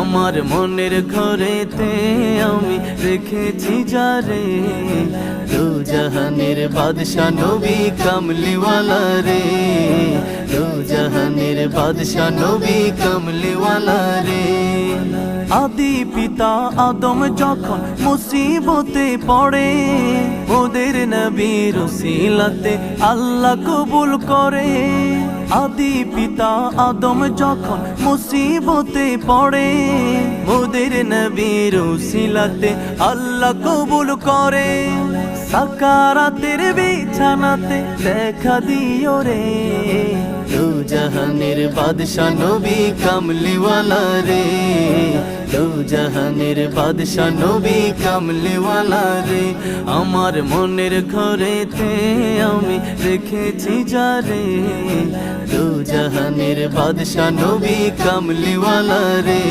আমার মনের ঘরেতে আমি রেখেছি যারে, দু জাহানের বাদশা নবী কামলিওয়ালা রে, দু জাহানের বাদশা নবী কামলিওয়ালা রে। আদি পিতা আদম যখন মুসিবতে পড়ে, ওদের নবীর উসিলাতে আল্লাহ কবুল করে। আদি পিতা আদম যখন মুসিবতে পড়ে, ওদের নবীর উসিলাতে আল্লাহ কবুল করে। সাকারাতের বিছানাতে দেখা দিও রে, দু জাহানের বাদশা নবী কামলিওয়ালা রে, দু জাহানের বাদশা নবী কামলিওয়ালা রে। আমার মনের ঘরেতে আমি রেখেছি যারে, দু জাহানের বাদশা নবী কামলিওয়ালা রে।